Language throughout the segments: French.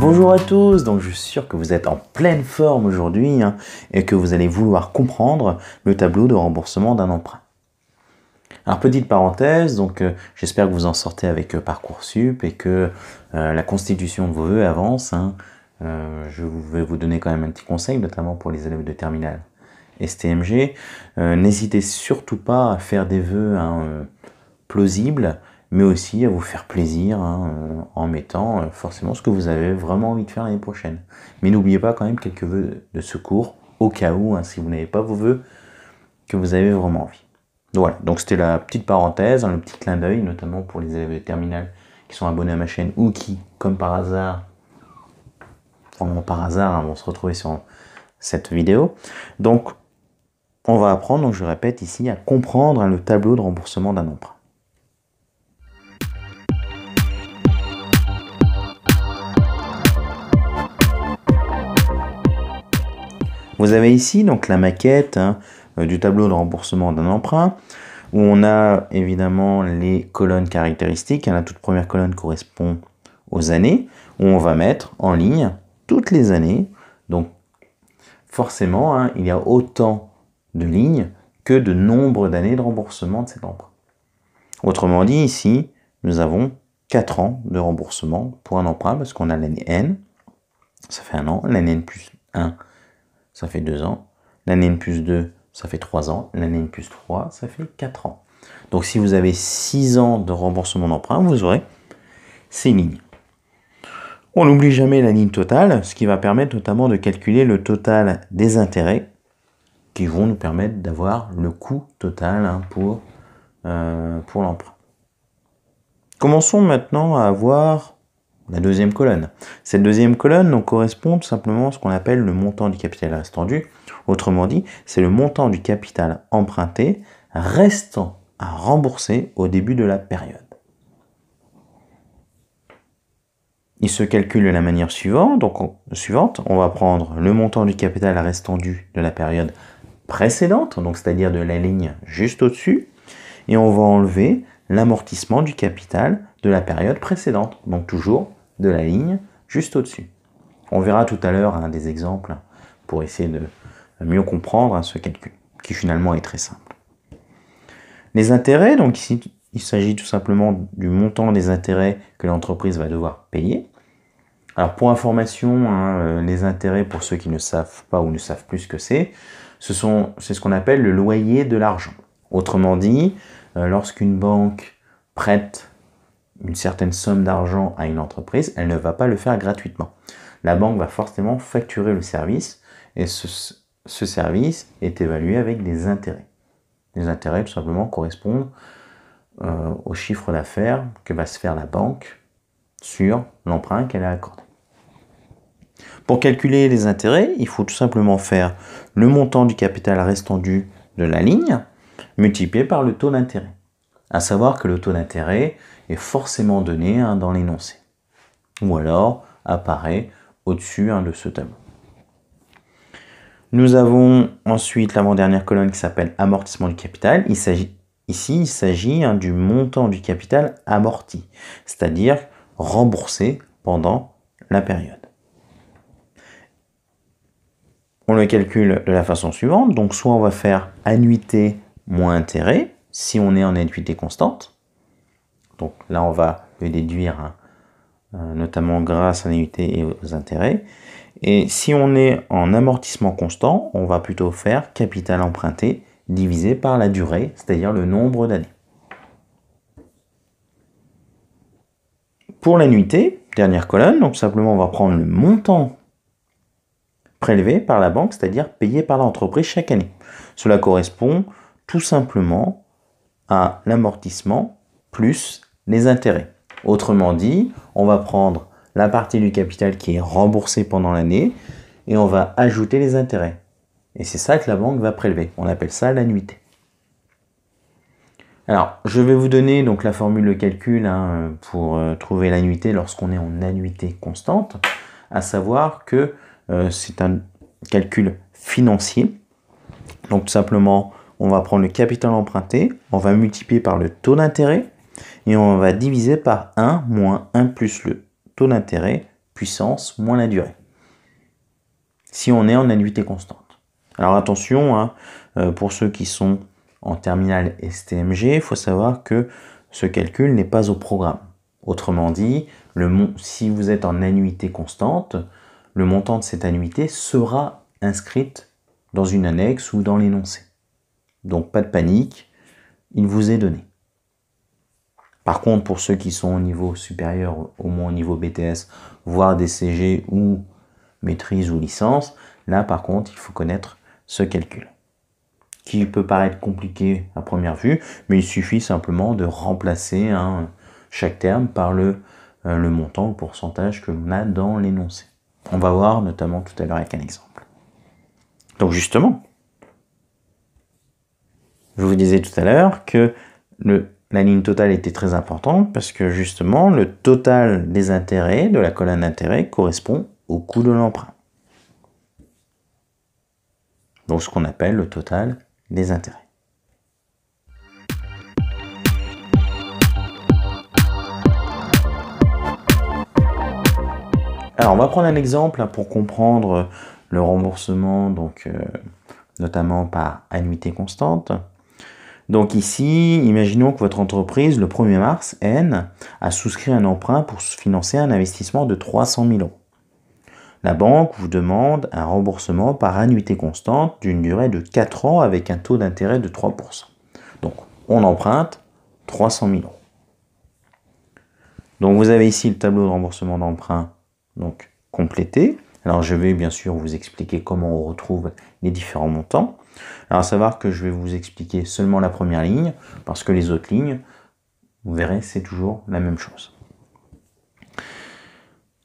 Bonjour à tous, donc je suis sûr que vous êtes en pleine forme aujourd'hui et que vous allez vouloir comprendre le tableau de remboursement d'un emprunt. Alors petite parenthèse, donc j'espère que vous en sortez avec Parcoursup et que la constitution de vos vœux avance. Je vais vous donner quand même un petit conseil, notamment pour les élèves de terminale STMG. N'hésitez surtout pas à faire des vœux plausibles, mais aussi à vous faire plaisir en mettant forcément ce que vous avez vraiment envie de faire l'année prochaine. Mais n'oubliez pas quand même quelques vœux de secours, au cas où, si vous n'avez pas vos vœux que vous avez vraiment envie. Voilà, donc c'était la petite parenthèse, le petit clin d'œil, notamment pour les élèves de terminale qui sont abonnés à ma chaîne ou qui, comme par hasard, vraiment par hasard, vont se retrouver sur cette vidéo. Donc, on va apprendre, donc je répète ici, à comprendre le tableau de remboursement d'un emprunt. Vous avez ici donc la maquette du tableau de remboursement d'un emprunt, où on a évidemment les colonnes caractéristiques. La toute première colonne correspond aux années, où on va mettre en ligne toutes les années. Donc forcément, il y a autant de lignes que de nombre d'années de remboursement de cet emprunt. Autrement dit, ici, nous avons 4 ans de remboursement pour un emprunt, parce qu'on a l'année N, ça fait 1 an, l'année N plus 1, ça fait 2 ans, l'année N plus 2, ça fait 3 ans, l'année N plus 3, ça fait 4 ans. Donc si vous avez 6 ans de remboursement d'emprunt, vous aurez ces lignes. On n'oublie jamais la ligne totale, ce qui va permettre notamment de calculer le total des intérêts qui vont nous permettre d'avoir le coût total pour l'emprunt. Commençons maintenant à avoir la deuxième colonne. Cette deuxième colonne donc, correspond tout simplement à ce qu'on appelle le montant du capital restant dû. Autrement dit, c'est le montant du capital emprunté restant à rembourser au début de la période. Il se calcule de la manière suivante. Donc, on va prendre le montant du capital restant dû de la période précédente, donc c'est-à-dire de la ligne juste au-dessus, et on va enlever l'amortissement du capital de la période précédente, donc toujours de la ligne juste au-dessus. On verra tout à l'heure des exemples pour essayer de mieux comprendre ce calcul, qui finalement est très simple. Les intérêts, donc ici il s'agit tout simplement du montant des intérêts que l'entreprise va devoir payer. Alors pour information, les intérêts, pour ceux qui ne savent pas ou ne savent plus ce que c'est ce qu'on appelle le loyer de l'argent. Autrement dit, lorsqu'une banque prête une certaine somme d'argent à une entreprise, elle ne va pas le faire gratuitement. La banque va forcément facturer le service et ce service est évalué avec des intérêts. Les intérêts tout simplement correspondent au chiffre d'affaires que va se faire la banque sur l'emprunt qu'elle a accordé. Pour calculer les intérêts, il faut tout simplement faire le montant du capital restant dû de la ligne multiplié par le taux d'intérêt. À savoir que le taux d'intérêt est forcément donné dans l'énoncé, ou alors apparaît au-dessus de ce tableau. Nous avons ensuite l'avant-dernière colonne qui s'appelle amortissement du capital. Il s'agit du montant du capital amorti, c'est-à-dire remboursé pendant la période. On le calcule de la façon suivante, donc soit on va faire annuité moins intérêt, si on est en annuité constante. Donc là on va le déduire notamment grâce à l'annuité et aux intérêts. Et si on est en amortissement constant, on va plutôt faire capital emprunté divisé par la durée, c'est-à-dire le nombre d'années. Pour l'annuité, dernière colonne, donc simplement on va prendre le montant prélevé par la banque, c'est-à-dire payé par l'entreprise chaque année. Cela correspond tout simplement à l'amortissement plus les intérêts. Autrement dit, on va prendre la partie du capital qui est remboursée pendant l'année et on va ajouter les intérêts. Et c'est ça que la banque va prélever. On appelle ça l'annuité. Alors, je vais vous donner donc la formule de calcul pour trouver l'annuité lorsqu'on est en annuité constante, à savoir que c'est un calcul financier. Donc tout simplement, on va prendre le capital emprunté, on va multiplier par le taux d'intérêt et on va diviser par 1 moins 1 plus le taux d'intérêt puissance moins la durée. Si on est en annuité constante. Alors attention, hein, pour ceux qui sont en terminale STMG, il faut savoir que ce calcul n'est pas au programme. Autrement dit, si vous êtes en annuité constante, le montant de cette annuité sera inscrite dans une annexe ou dans l'énoncé. Donc pas de panique, il vous est donné. Par contre, pour ceux qui sont au niveau supérieur, au moins au niveau BTS, voire DCG ou maîtrise ou licence, là par contre, il faut connaître ce calcul, qui peut paraître compliqué à première vue, mais il suffit simplement de remplacer chaque terme par le montant, le pourcentage que l'on a dans l'énoncé. On va voir notamment tout à l'heure avec un exemple. Donc justement, je vous disais tout à l'heure que la ligne totale était très importante parce que justement, le total des intérêts de la colonne d'intérêt correspond au coût de l'emprunt. Donc ce qu'on appelle le total des intérêts. Alors on va prendre un exemple pour comprendre le remboursement, donc notamment par annuité constante. Donc ici, imaginons que votre entreprise, le 1er mars, N, a souscrit un emprunt pour financer un investissement de 300 000 €. La banque vous demande un remboursement par annuité constante d'une durée de 4 ans avec un taux d'intérêt de 3%. Donc on emprunte 300 000 €. Donc vous avez ici le tableau de remboursement d'emprunt donc complété. Alors je vais bien sûr vous expliquer comment on retrouve les différents montants. Alors à savoir que je vais vous expliquer seulement la première ligne, parce que les autres lignes, vous verrez, c'est toujours la même chose.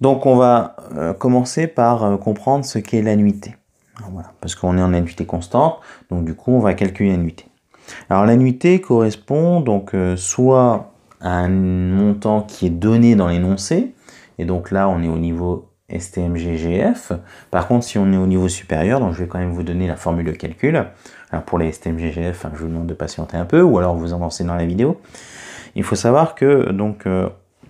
Donc on va commencer par comprendre ce qu'est l'annuité. Voilà, parce qu'on est en annuité constante, donc du coup on va calculer l'annuité. Alors l'annuité correspond donc soit à un montant qui est donné dans l'énoncé, et donc là on est au niveau STMG-GF. Par contre, si on est au niveau supérieur, donc je vais quand même vous donner la formule de calcul. Alors pour les STMG-GF, je vous demande de patienter un peu, ou alors vous avancez dans la vidéo. Il faut savoir que, donc,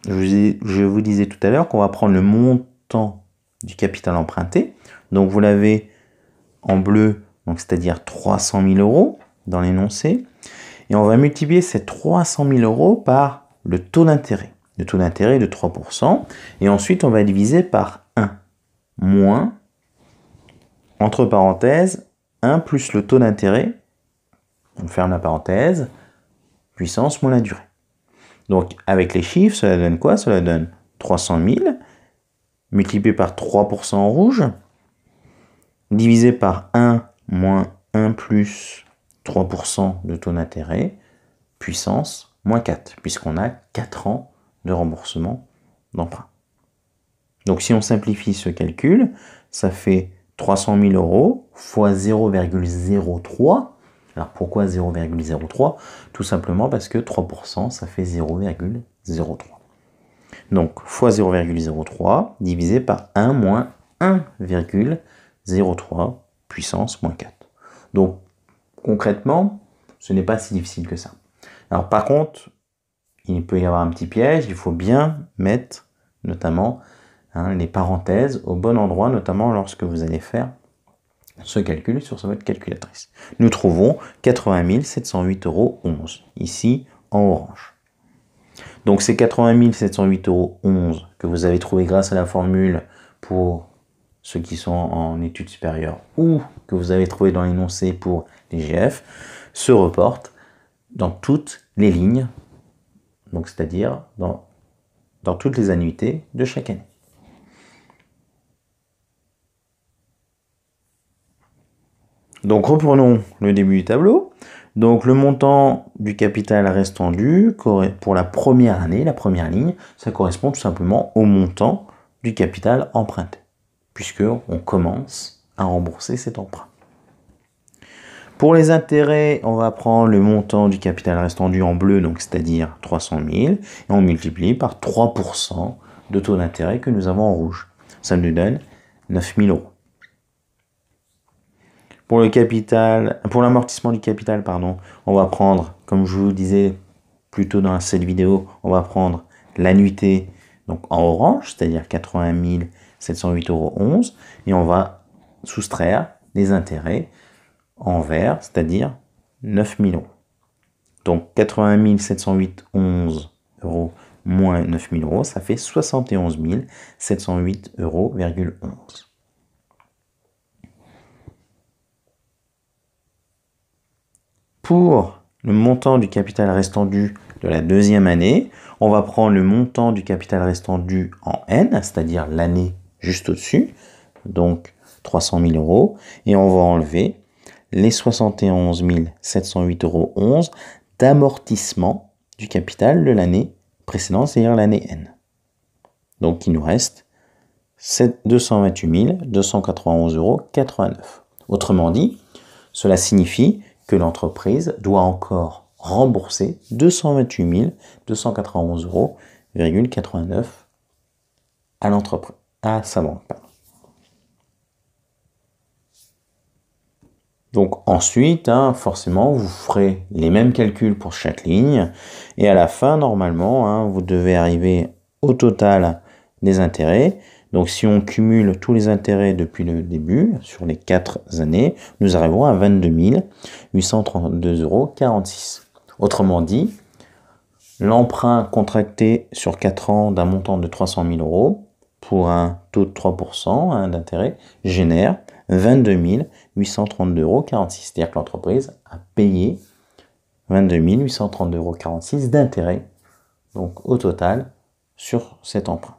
je vous disais tout à l'heure qu'on va prendre le montant du capital emprunté. Donc vous l'avez en bleu, donc c'est-à-dire 300 000 € dans l'énoncé. Et on va multiplier ces 300 000 € par le taux d'intérêt. Le taux d'intérêt est de 3%. Et ensuite, on va diviser par 1 moins, entre parenthèses, 1 plus le taux d'intérêt, on ferme la parenthèse, puissance moins la durée. Donc, avec les chiffres, cela donne quoi? Cela donne 300 000 multiplié par 3% en rouge, divisé par 1 moins 1 plus 3% de taux d'intérêt, puissance moins 4, puisqu'on a 4 ans de remboursement d'emprunt. Donc si on simplifie ce calcul, ça fait 300 000 € fois 0,03. Alors pourquoi 0,03? Tout simplement parce que 3%, ça fait 0,03. Donc fois 0,03 divisé par 1 moins 1,03 puissance moins 4. Donc concrètement, ce n'est pas si difficile que ça. Alors par contre, il peut y avoir un petit piège, il faut bien mettre notamment les parenthèses au bon endroit, notamment lorsque vous allez faire ce calcul sur votre calculatrice. Nous trouvons 80 708,11 €, ici en orange. Donc ces 80 708,11 € que vous avez trouvé grâce à la formule pour ceux qui sont en études supérieures ou que vous avez trouvé dans l'énoncé pour les GF se reportent dans toutes les lignes, donc c'est-à-dire dans toutes les annuités de chaque année. Donc reprenons le début du tableau. Donc le montant du capital restant dû pour la première année, la première ligne, ça correspond tout simplement au montant du capital emprunté, puisqu'on commence à rembourser cet emprunt. Pour les intérêts, on va prendre le montant du capital restant dû en bleu, donc c'est-à-dire 300 000, et on multiplie par 3% de taux d'intérêt que nous avons en rouge. Ça nous donne 9 000 €. Pour le capital, pour l'amortissement du capital, on va prendre, comme je vous disais plus tôt dans cette vidéo, on va prendre l'annuité donc en orange, c'est-à-dire 80 708,11 €, et on va soustraire les intérêts en vert, c'est-à-dire 9 000 €. Donc 80 708,11 € moins 9 000 €, ça fait 71 708,11 €. Pour le montant du capital restant dû de la deuxième année, on va prendre le montant du capital restant dû en N, c'est-à-dire l'année juste au-dessus, donc 300 000 €, et on va enlever les 71 708,11 € d'amortissement du capital de l'année précédente, c'est-à-dire l'année N. Donc il nous reste 228 291,89 €. Autrement dit, cela signifie que l'entreprise doit encore rembourser 228 291,89 € à l'entreprise, à sa banque. Donc ensuite, forcément, vous ferez les mêmes calculs pour chaque ligne. Et à la fin, normalement, vous devez arriver au total des intérêts. Donc si on cumule tous les intérêts depuis le début, sur les 4 années, nous arrivons à 22 832,46 €. Autrement dit, l'emprunt contracté sur 4 ans d'un montant de 300 000 € pour un taux de 3% d'intérêt génère 22 832,46 €. C'est-à-dire que l'entreprise a payé 22 832,46 € d'intérêt, donc au total, sur cet emprunt.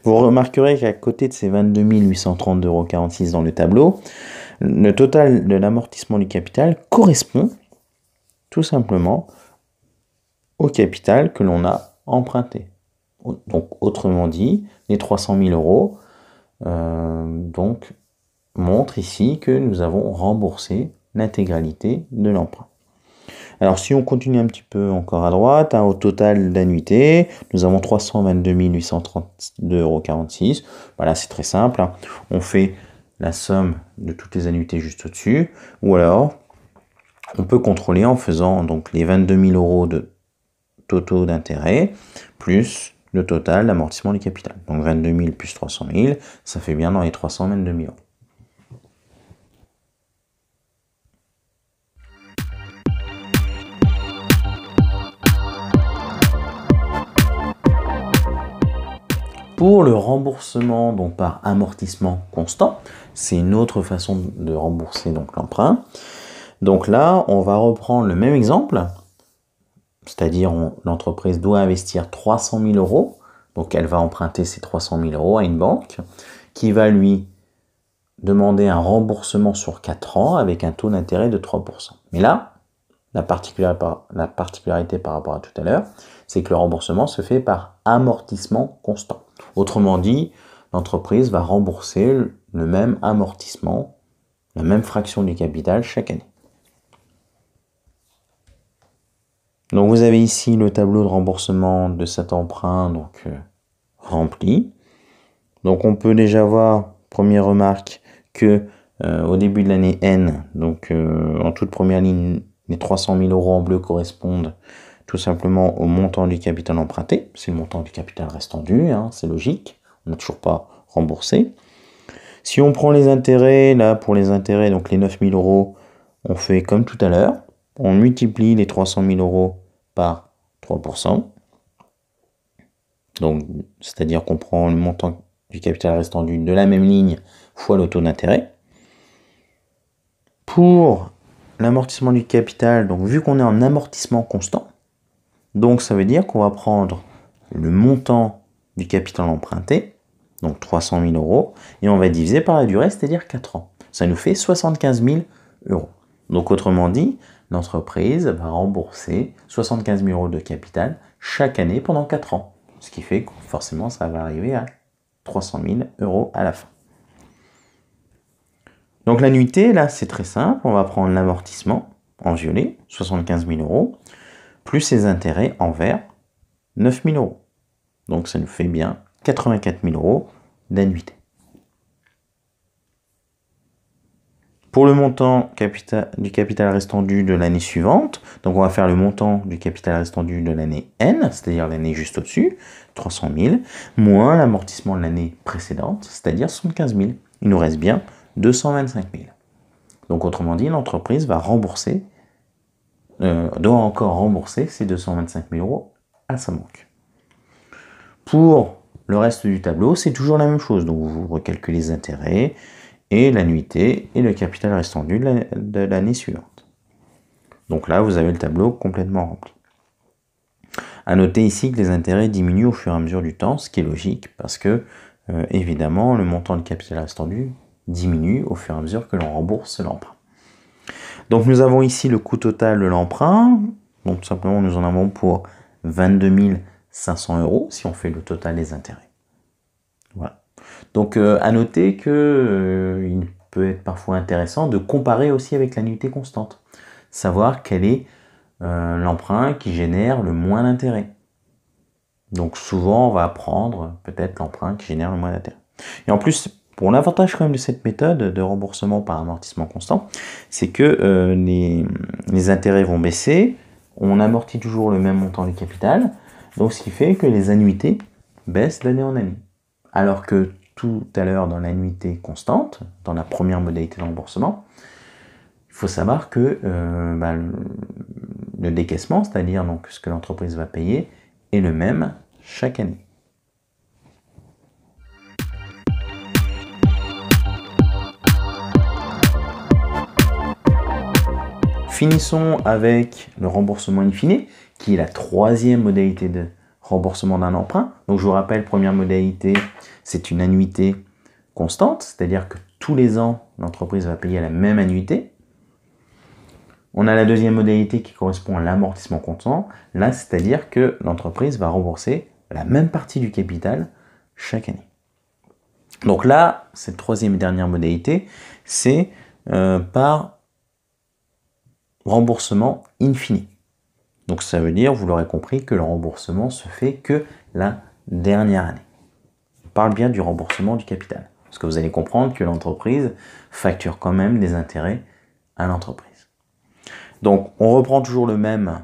Vous remarquerez qu'à côté de ces 22 832,46 € dans le tableau, le total de l'amortissement du capital correspond tout simplement au capital que l'on a emprunté. Donc, autrement dit, les 300 000 € donc, montrent ici que nous avons remboursé l'intégralité de l'emprunt. Alors, si on continue un petit peu encore à droite, au total d'annuités, nous avons 322 832,46 €. Voilà, c'est très simple. On fait la somme de toutes les annuités juste au-dessus. Ou alors, on peut contrôler en faisant donc les 22 000 € de totaux d'intérêt, plus le total d'amortissement du capital. Donc 22 000 plus 300 000, ça fait bien dans les 322 000 €. Pour le remboursement donc par amortissement constant, c'est une autre façon de rembourser donc l'emprunt. Donc là, on va reprendre le même exemple, c'est-à-dire l'entreprise doit investir 300 000 €, donc elle va emprunter ces 300 000 € à une banque qui va lui demander un remboursement sur 4 ans avec un taux d'intérêt de 3%. Mais là, la particularité par rapport à tout à l'heure, c'est que le remboursement se fait par amortissement constant. Autrement dit, l'entreprise va rembourser le même amortissement, la même fraction du capital chaque année. Donc vous avez ici le tableau de remboursement de cet emprunt rempli. Donc on peut déjà voir, première remarque, que au début de l'année N, donc en toute première ligne, les 300 000 € en bleu correspondent tout simplement au montant du capital emprunté. C'est le montant du capital restant dû, c'est logique. On n'a toujours pas remboursé. Si on prend les intérêts, là pour les intérêts, donc les 9 000 €, on fait comme tout à l'heure. On multiplie les 300 000 € par 3%. Donc, c'est-à-dire qu'on prend le montant du capital restant dû de la même ligne fois le taux d'intérêt. Pour l'amortissement du capital, donc vu qu'on est en amortissement constant, donc ça veut dire qu'on va prendre le montant du capital emprunté, donc 300 000 €, et on va diviser par la durée, c'est-à-dire 4 ans. Ça nous fait 75 000 €. Donc autrement dit, l'entreprise va rembourser 75 000 € de capital chaque année pendant 4 ans. Ce qui fait que forcément, ça va arriver à 300 000 € à la fin. Donc l'annuité, là, c'est très simple. On va prendre l'amortissement en violet, 75 000 €, plus ses intérêts en vert, 9 000 €. Donc ça nous fait bien 84 000 € d'annuité. Pour le montant du capital restant dû de l'année suivante, donc on va faire le montant du capital restant dû de l'année N, c'est-à-dire l'année juste au-dessus, 300 000, moins l'amortissement de l'année précédente, c'est-à-dire 75 000. Il nous reste bien 225 000. Donc autrement dit, l'entreprise va rembourser, doit encore rembourser ces 225 000 euros à sa banque. Pour le reste du tableau, c'est toujours la même chose. Donc vous recalculez les intérêts, et l'annuité et le capital restant dû de l'année suivante. Donc là, vous avez le tableau complètement rempli. À noter ici que les intérêts diminuent au fur et à mesure du temps, ce qui est logique, parce que, évidemment, le montant du capital restant dû diminue au fur et à mesure que l'on rembourse l'emprunt. Donc nous avons ici le coût total de l'emprunt. Donc tout simplement, nous en avons pour 22 500 euros, si on fait le total des intérêts. Voilà. Donc à noter que il peut être parfois intéressant de comparer aussi avec l'annuité constante. Savoir quel est l'emprunt qui génère le moins d'intérêt. Donc souvent on va prendre peut-être l'emprunt qui génère le moins d'intérêt. Et en plus, pour l'avantage quand même de cette méthode de remboursement par amortissement constant, c'est que les intérêts vont baisser, on amortit toujours le même montant du capital, donc ce qui fait que les annuités baissent d'année en année. Alors que tout à l'heure dans l'annuité constante, dans la première modalité de remboursement, il faut savoir que le décaissement, c'est-à-dire donc ce que l'entreprise va payer, est le même chaque année. Finissons avec le remboursement in fine, qui est la troisième modalité de remboursement d'un emprunt. Donc je vous rappelle, première modalité, c'est une annuité constante, c'est-à-dire que tous les ans, l'entreprise va payer la même annuité. On a la deuxième modalité qui correspond à l'amortissement constant. Là, c'est-à-dire que l'entreprise va rembourser la même partie du capital chaque année. Donc là, cette troisième et dernière modalité, c'est par remboursement in fine. Donc ça veut dire, vous l'aurez compris, que le remboursement se fait que la dernière année. On parle bien du remboursement du capital. Parce que vous allez comprendre que l'entreprise facture quand même des intérêts à l'entreprise. Donc on reprend toujours le même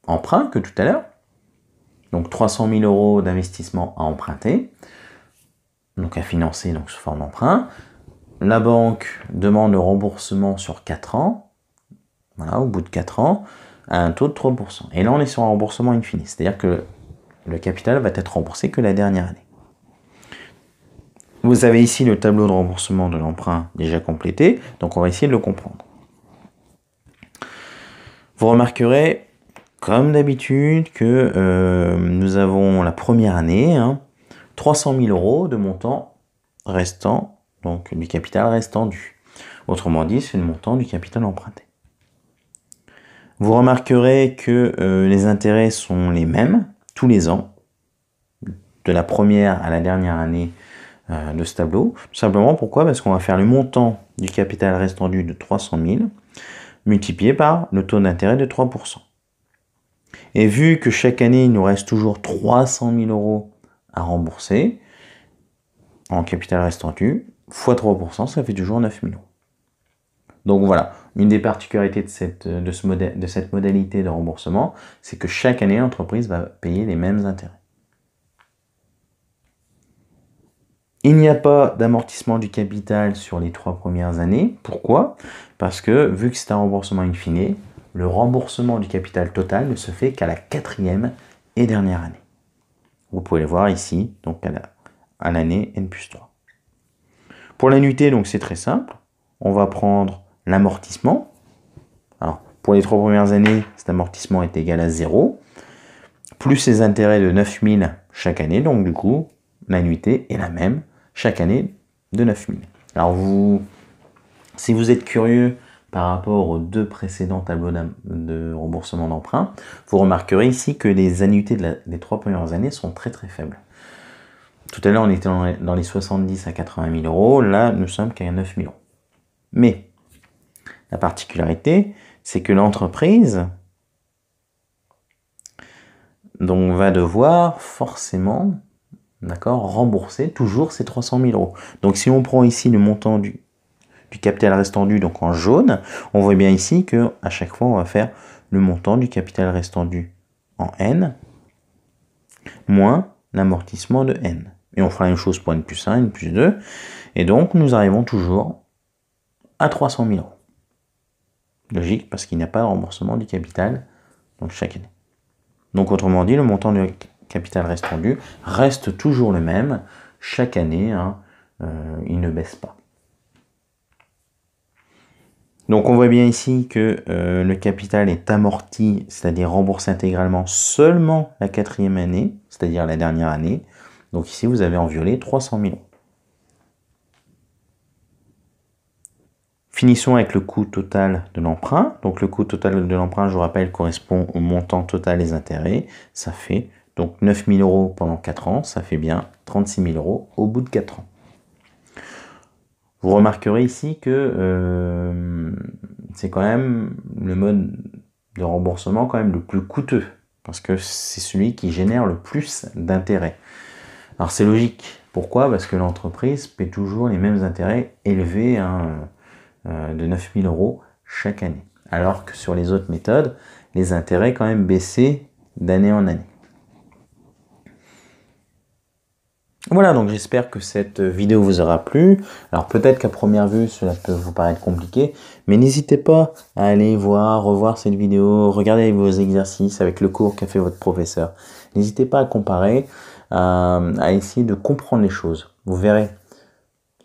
emprunt que tout à l'heure. Donc 300 000 euros d'investissement à emprunter, donc à financer donc sous forme d'emprunt. La banque demande le remboursement sur 4 ans, voilà, au bout de 4 ans, à un taux de 3%. Et là, on est sur un remboursement in fine, c'est-à-dire que le capital va être remboursé que la dernière année. Vous avez ici le tableau de remboursement de l'emprunt déjà complété, donc on va essayer de le comprendre. Vous remarquerez, comme d'habitude, que nous avons la première année, 300 000 euros de montant restant, donc du capital restant dû. Autrement dit, c'est le montant du capital emprunté. Vous remarquerez que les intérêts sont les mêmes tous les ans, de la première à la dernière année de ce tableau. Tout simplement, pourquoi? Parce qu'on va faire le montant du capital restant dû de 300 000 multiplié par le taux d'intérêt de 3%. Et vu que chaque année, il nous reste toujours 300 000 euros à rembourser en capital restant dû, fois 3%, ça fait toujours 9 000 euros. Donc voilà, une des particularités de cette modalité de remboursement, c'est que chaque année, l'entreprise va payer les mêmes intérêts. Il n'y a pas d'amortissement du capital sur les 3 premières années. Pourquoi? Parce que, vu que c'est un remboursement in fine, le remboursement du capital total ne se fait qu'à la 4e et dernière année. Vous pouvez le voir ici, donc à l'année N+3. Pour l'annuité, donc c'est très simple. On va prendre l'amortissement. Alors, pour les 3 premières années, cet amortissement est égal à 0, plus les intérêts de 9 000 chaque année. Donc, du coup, l'annuité est la même chaque année de 9 000. Alors, si vous êtes curieux par rapport aux 2 précédents tableaux de remboursement d'emprunt, vous remarquerez ici que les annuités des 3 premières années sont très très faibles. Tout à l'heure, on était dans les 70 à 80 000 euros. Là, nous sommes qu'à 9 000 euros. Mais la particularité, c'est que l'entreprise va devoir forcément, rembourser toujours ces 300 000 euros. Donc si on prend ici le montant du du capital restant dû, donc en jaune, on voit bien ici que à chaque fois, on va faire le montant du capital restant dû en N, moins l'amortissement de N. Et on fera la même chose pour N plus 1, N plus 2. Et donc, nous arrivons toujours à 300 000 euros. Logique, parce qu'il n'y a pas de remboursement du capital donc chaque année. Donc, autrement dit, le montant du capital restant dû reste toujours le même. Chaque année, hein, il ne baisse pas. Donc, on voit bien ici que le capital est amorti, c'est-à-dire remboursé intégralement seulement la 4e année, c'est-à-dire la dernière année. Donc ici, vous avez en violet 300 000 euros. Finissons avec le coût total de l'emprunt. Donc le coût total de l'emprunt, je vous rappelle, correspond au montant total des intérêts. Ça fait donc 9 000 euros pendant 4 ans. Ça fait bien 36 000 euros au bout de 4 ans. Vous remarquerez ici que c'est quand même le mode de remboursement quand même le plus coûteux. Parce que c'est celui qui génère le plus d'intérêts. Alors c'est logique. Pourquoi? Parce que l'entreprise paie toujours les mêmes intérêts élevés de 9 000 euros chaque année. Alors que sur les autres méthodes, les intérêts quand même baissaient d'année en année. Voilà, donc j'espère que cette vidéo vous aura plu. Alors peut-être qu'à première vue, cela peut vous paraître compliqué, mais n'hésitez pas à aller revoir cette vidéo, regarder vos exercices avec le cours qu'a fait votre professeur. N'hésitez pas à comparer, à essayer de comprendre les choses. Vous verrez,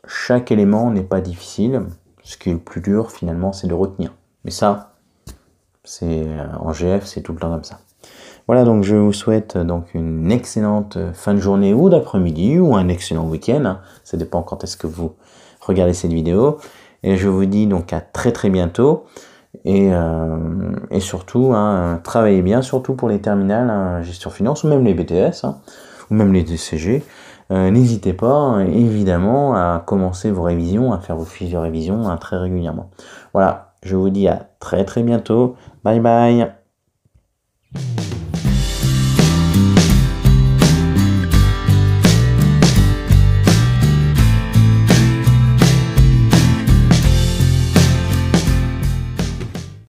chaque élément n'est pas difficile. Ce qui est le plus dur, finalement, c'est de retenir. Mais ça, c'est en GF, c'est tout le temps comme ça. Voilà, donc je vous souhaite donc une excellente fin de journée ou d'après-midi ou un excellent week-end. Hein. Ça dépend quand est-ce que vous regardez cette vidéo. Et je vous dis donc à très très bientôt. Et surtout, hein, travaillez bien, surtout pour les terminales, hein, gestion finance ou même les BTS, hein, ou même les DCG. N'hésitez pas, évidemment, à commencer vos révisions, à faire vos fiches de révision très régulièrement. Voilà, je vous dis à très très bientôt. Bye bye.